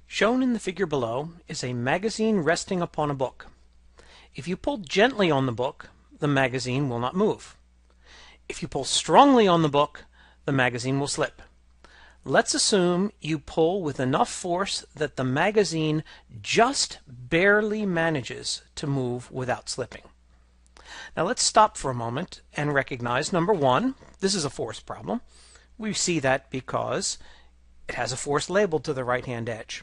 Shown in the figure below is a magazine resting upon a book. If you pull gently on the book, the magazine will not move. If you pull strongly on the book, the magazine will slip. Let's assume you pull with enough force that the magazine just barely manages to move without slipping. Now let's stop for a moment and recognize, number one, this is a force problem. We see that because it has a force labeled to the right-hand edge.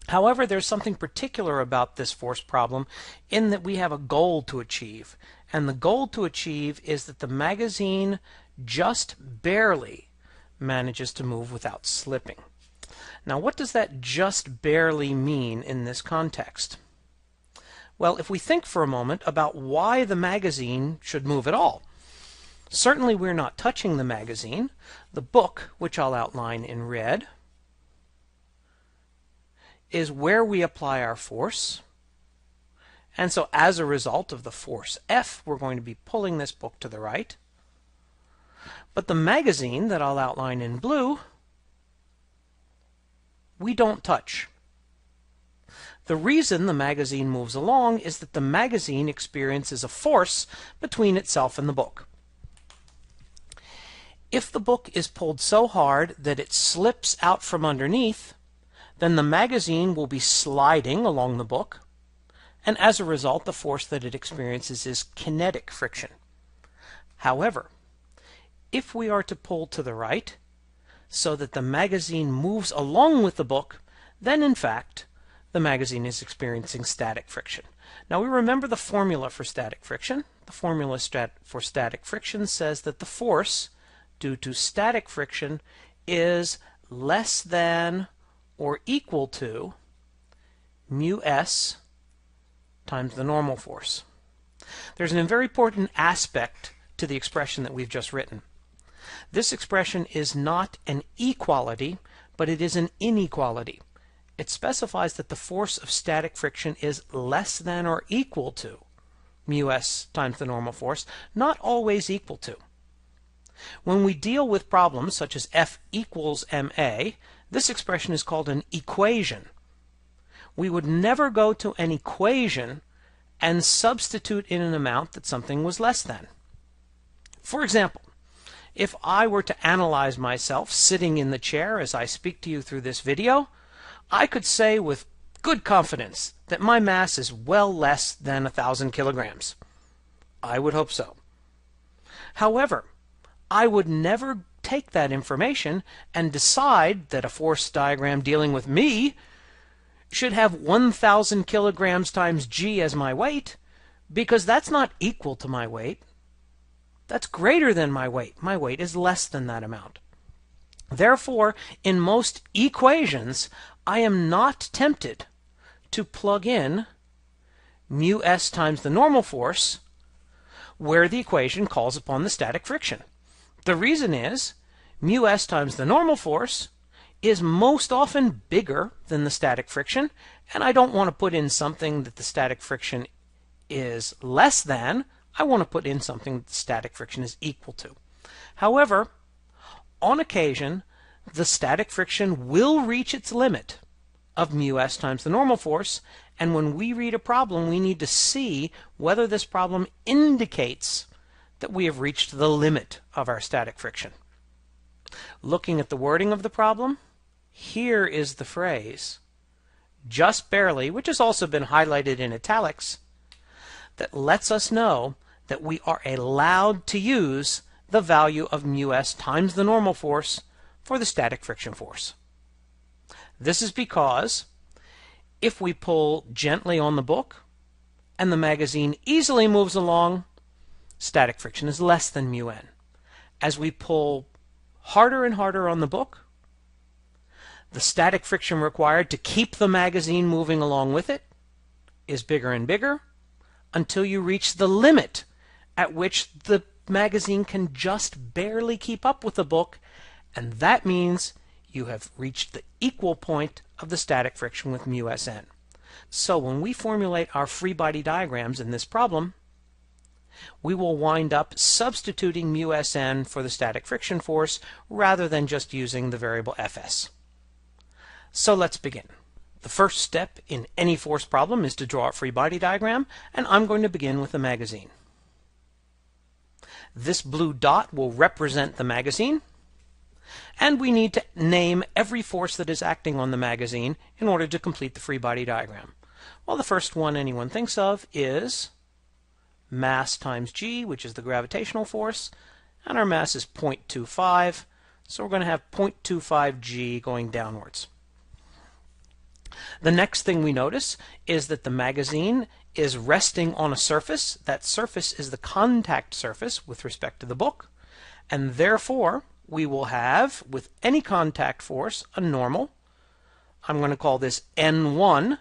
However, there's something particular about this force problem in that we have a goal to achieve. And the goal to achieve is that the magazine just barely manages to move without slipping. Now, what does that just barely mean in this context? Well, if we think for a moment about why the magazine should move at all. Certainly we're not touching the magazine. The book, which I'll outline in red, is where we apply our force. And so as a result of the force F, we're going to be pulling this book to the right. But the magazine that I'll outline in blue, we don't touch. The reason the magazine moves along is that the magazine experiences a force between itself and the book. If the book is pulled so hard that it slips out from underneath, then the magazine will be sliding along the book, and as a result the force that it experiences is kinetic friction. However, if we are to pull to the right so that the magazine moves along with the book, then in fact the magazine is experiencing static friction. Now we remember the formula for static friction. The formula for static friction says that the force due to static friction is less than or equal to mu s times the normal force. There's an very important aspect to the expression that we've just written. This expression is not an equality, but it is an inequality. It specifies that the force of static friction is less than or equal to mu s times the normal force, not always equal to. When we deal with problems such as F equals ma, this expression is called an equation. We would never go to an equation and substitute in an amount that something was less than. For example, if I were to analyze myself sitting in the chair as I speak to you through this video, I could say with good confidence that my mass is well less than 1,000 kilograms. I would hope so. However, I would never take that information and decide that a force diagram dealing with me should have 1,000 kilograms times g as my weight, because that's not equal to my weight. That's greater than my weight. My weight is less than that amount. Therefore, in most equations, I am not tempted to plug in mu s times the normal force where the equation calls upon the static friction. The reason is mu s times the normal force is most often bigger than the static friction, and I don't want to put in something that the static friction is less than. I want to put in something that the static friction is equal to. However, on occasion, the static friction will reach its limit of mu s times the normal force, and when we read a problem, we need to see whether this problem indicates that we have reached the limit of our static friction. Looking at the wording of the problem, here is the phrase, just barely, which has also been highlighted in italics, that lets us know that we are allowed to use the value of mu s times the normal force for the static friction force. This is because if we pull gently on the book and the magazine easily moves along, static friction is less than mu n. As we pull harder and harder on the book, the static friction required to keep the magazine moving along with it is bigger and bigger until you reach the limit at which the magazine can just barely keep up with the book, and that means you have reached the equal point of the static friction with mu s n. So when we formulate our free body diagrams in this problem, we will wind up substituting mu Sn for the static friction force rather than just using the variable Fs. So let's begin. The first step in any force problem is to draw a free body diagram, and I'm going to begin with the magazine. This blue dot will represent the magazine, and we need to name every force that is acting on the magazine in order to complete the free body diagram. Well, the first one anyone thinks of is mass times g, which is the gravitational force, and our mass is 0.25, so we're going to have 0.25 g going downwards. The next thing we notice is that the magazine is resting on a surface. That surface is the contact surface with respect to the book, and therefore we will have, with any contact force, a normal. I'm going to call this N1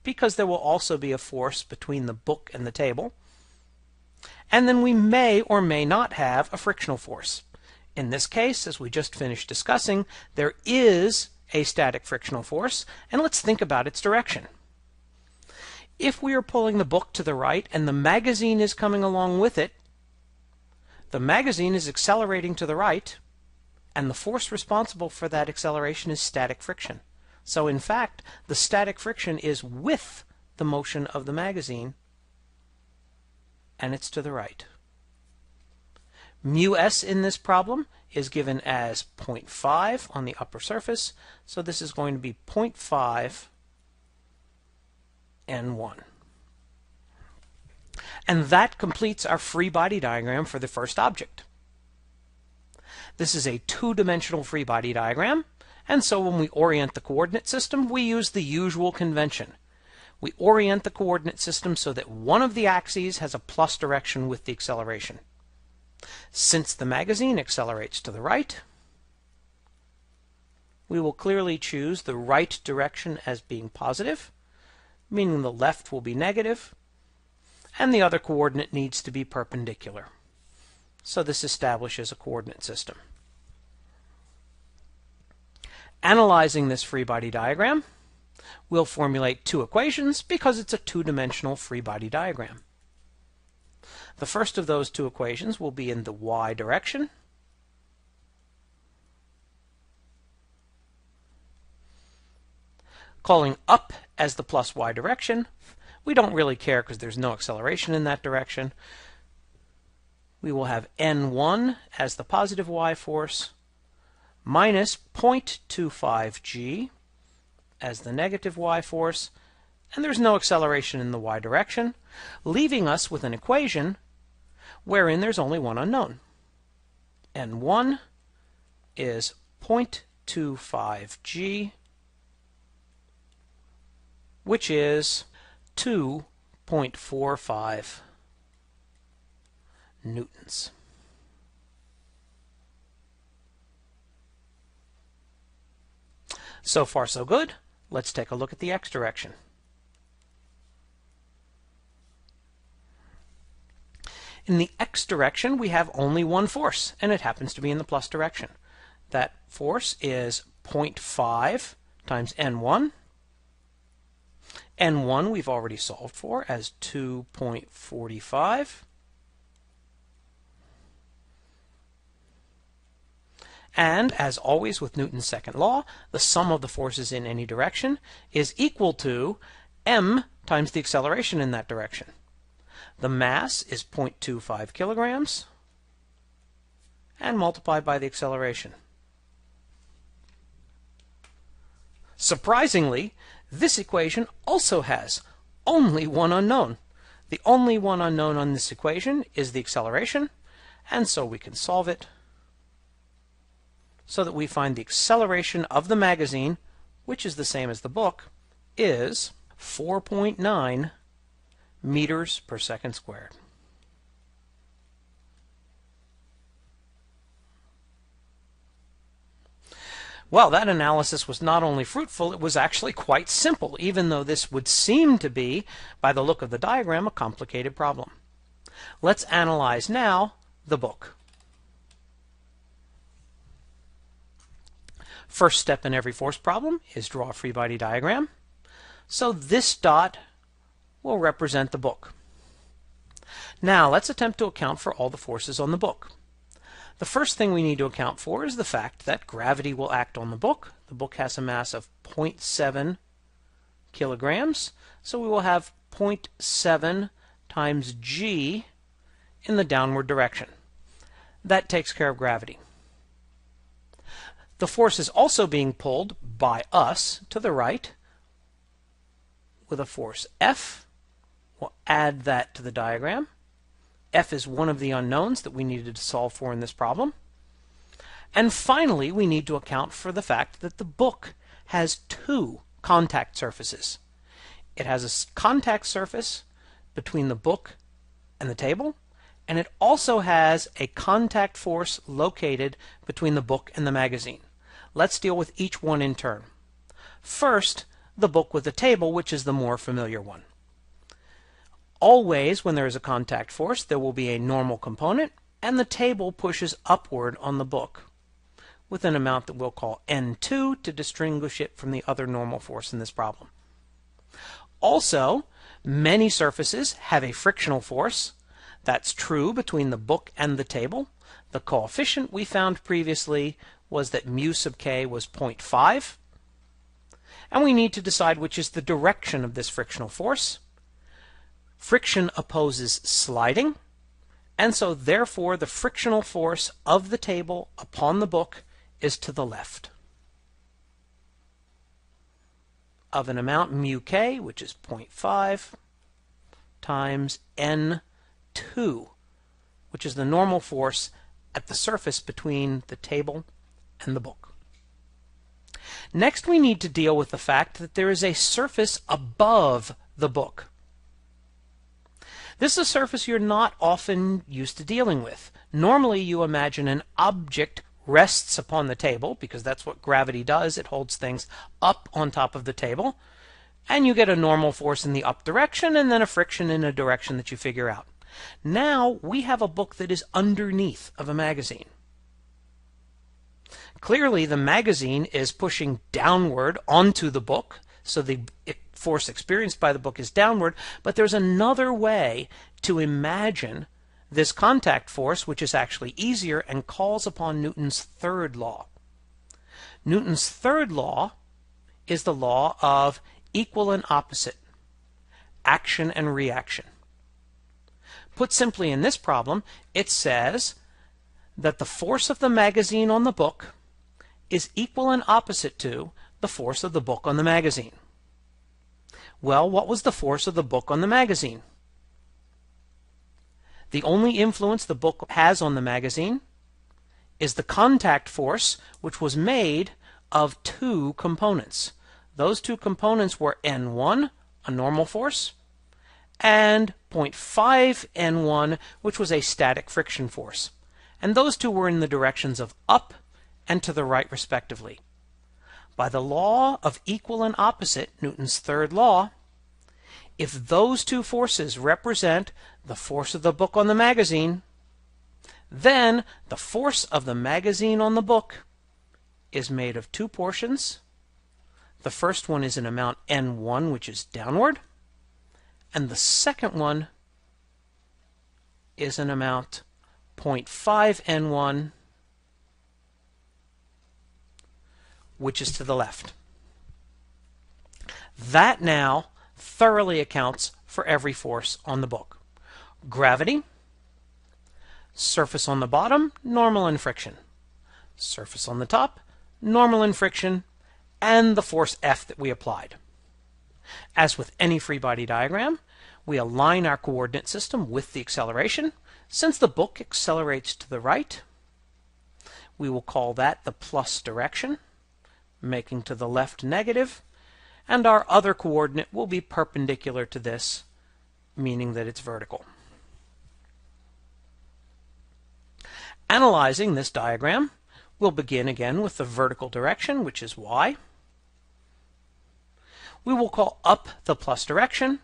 because there will also be a force between the book and the table. And then we may or may not have a frictional force. In this case, as we just finished discussing, there is a static frictional force, and let's think about its direction. If we are pulling the book to the right and the magazine is coming along with it, the magazine is accelerating to the right, and the force responsible for that acceleration is static friction. So in fact, the static friction is with the motion of the magazine, and it's to the right. Mu s in this problem is given as 0.5 on the upper surface, so this is going to be 0.5 N1. And that completes our free body diagram for the first object. This is a two-dimensional free body diagram, and so when we orient the coordinate system, we use the usual convention. We orient the coordinate system so that one of the axes has a plus direction with the acceleration. Since the magazine accelerates to the right, we will clearly choose the right direction as being positive, meaning the left will be negative, and the other coordinate needs to be perpendicular. So this establishes a coordinate system. Analyzing this free body diagram, we'll formulate two equations because it's a two-dimensional free body diagram. The first of those two equations will be in the y direction. Calling up as the plus y direction, we don't really care because there's no acceleration in that direction. We will have N1 as the positive y force minus 0.25 g as the negative y force, and there's no acceleration in the y direction, leaving us with an equation wherein there's only one unknown. N1 is 0.25 g, which is 2.45 newtons. So far, so good. Let's take a look at the x direction. In the x direction, we have only one force, and it happens to be in the plus direction. That force is 0.5 times N1. N1 we've already solved for as 2.45. And, as always with Newton's second law, the sum of the forces in any direction is equal to m times the acceleration in that direction. The mass is 0.25 kilograms, and multiplied by the acceleration. Surprisingly, this equation also has only one unknown. The only one unknown on this equation is the acceleration, and so we can solve it so that we find the acceleration of the magazine, which is the same as the book, is 4.9 meters per second squared. Well, that analysis was not only fruitful, it was actually quite simple, even though this would seem to be, by the look of the diagram, a complicated problem. Let's analyze now the book. First step in every force problem is draw a free body diagram. So this dot will represent the book. Now let's attempt to account for all the forces on the book. The first thing we need to account for is the fact that gravity will act on the book. The book has a mass of 0.7 kilograms, so we will have 0.7 times g in the downward direction. That takes care of gravity. The force is also being pulled by us to the right with a force F. We'll add that to the diagram. F is one of the unknowns that we needed to solve for in this problem. And finally, we need to account for the fact that the book has two contact surfaces. It has a contact surface between the book and the table, and it also has a contact force located between the book and the magazine. Let's deal with each one in turn. First, the book with the table, which is the more familiar one. Always, when there is a contact force, there will be a normal component, and the table pushes upward on the book with an amount that we'll call N2 to distinguish it from the other normal force in this problem. Also, many surfaces have a frictional force. That's true between the book and the table. The coefficient we found previously was that mu sub k was 0.5. And we need to decide which is the direction of this frictional force. Friction opposes sliding, and so therefore the frictional force of the table upon the book is to the left of an amount mu k, which is 0.5, times N2, which is the normal force at the surface between the table and the book. Next, we need to deal with the fact that there is a surface above the book. This is a surface you're not often used to dealing with. Normally, you imagine an object rests upon the table, because that's what gravity does. It holds things up on top of the table. And you get a normal force in the up direction, and then a friction in a direction that you figure out. Now, we have a book that is underneath of a magazine. Clearly, the magazine is pushing downward onto the book, so the force experienced by the book is downward, but there's another way to imagine this contact force, which is actually easier and calls upon Newton's third law. Newton's third law is the law of equal and opposite, action and reaction. Put simply in this problem, it says that the force of the magazine on the book is equal and opposite to the force of the book on the magazine. Well, what was the force of the book on the magazine? The only influence the book has on the magazine is the contact force, which was made of two components. Those two components were N1, a normal force, and 0.5 N1, which was a static friction force. And those two were in the directions of up and to the right, respectively. By the law of equal and opposite, Newton's third law, if those two forces represent the force of the book on the magazine, then the force of the magazine on the book is made of two portions. The first one is an amount N1, which is downward, and the second one is an amount 0.5 N1, which is to the left. That now thoroughly accounts for every force on the book. Gravity, surface on the bottom, normal and friction. Surface on the top, normal and friction, and the force F that we applied. As with any free body diagram, we align our coordinate system with the acceleration. Since the book accelerates to the right, we will call that the plus direction, making to the left negative, and our other coordinate will be perpendicular to this, meaning that it's vertical. Analyzing this diagram, we'll begin again with the vertical direction, which is y. We will call up the plus direction,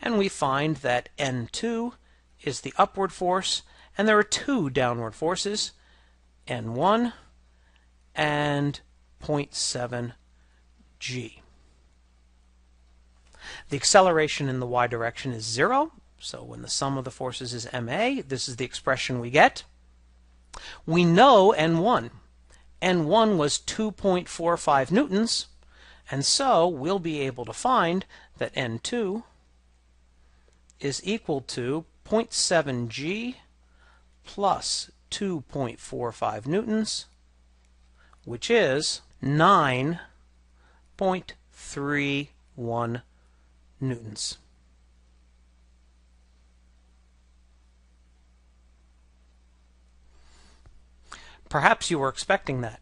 and we find that N2 is the upward force, and there are two downward forces, N1 and 0.7 g. The acceleration in the y direction is 0, so when the sum of the forces is ma, this is the expression we get. We know N1. N1 was 2.45 newtons, and so we'll be able to find that N2 is equal to 0.7 g plus 2.45 newtons, which is 9.31 newtons. Perhaps you were expecting that.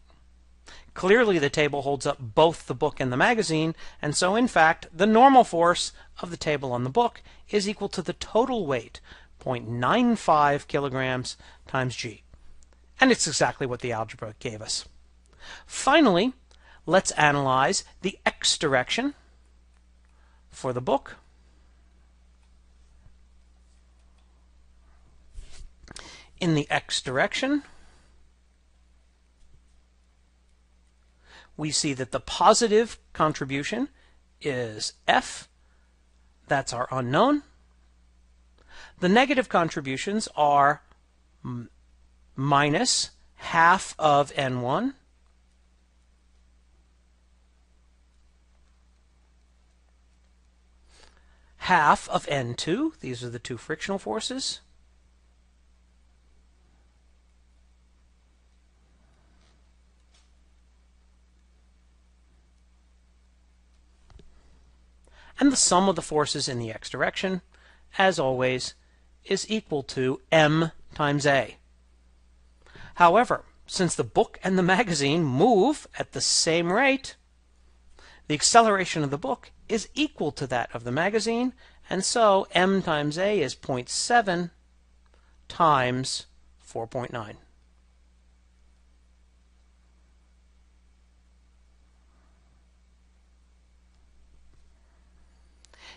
Clearly the table holds up both the book and the magazine, and so in fact the normal force of the table on the book is equal to the total weight, 0.95 kilograms times g. And it's exactly what the algebra gave us. Finally, let's analyze the x direction for the book. In the x direction, we see that the positive contribution is F. That's our unknown. The negative contributions are minus half of N1 half of N2. These are the two frictional forces. And the sum of the forces in the x direction, as always, is equal to m times a. However, since the book and the magazine move at the same rate, the acceleration of the book is equal to that of the magazine, and so m times a is 0.7 times 4.9.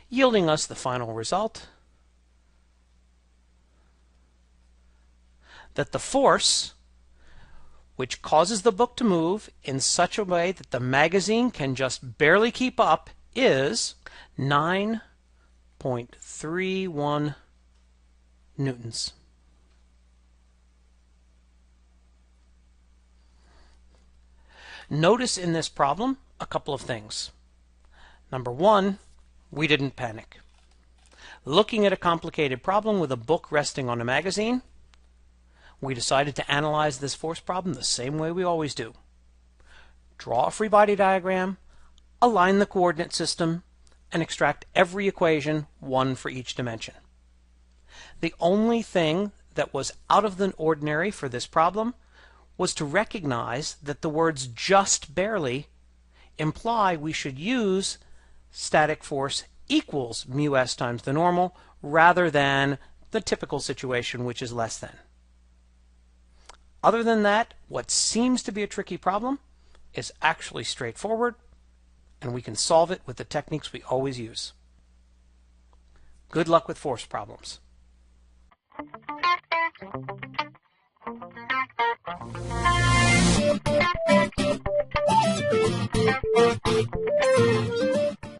Yielding us the final result that the force which causes the book to move in such a way that the magazine can just barely keep up is 9.31 newtons. Notice in this problem a couple of things. Number one, we didn't panic. Looking at a complicated problem with a book resting on a magazine, we decided to analyze this force problem the same way we always do. Draw a free body diagram, align the coordinate system, and extract every equation, one for each dimension. The only thing that was out of the ordinary for this problem was to recognize that the words just barely imply we should use static force equals mu s times the normal rather than the typical situation, which is less than. Other than that, what seems to be a tricky problem is actually straightforward, and we can solve it with the techniques we always use. Good luck with force problems.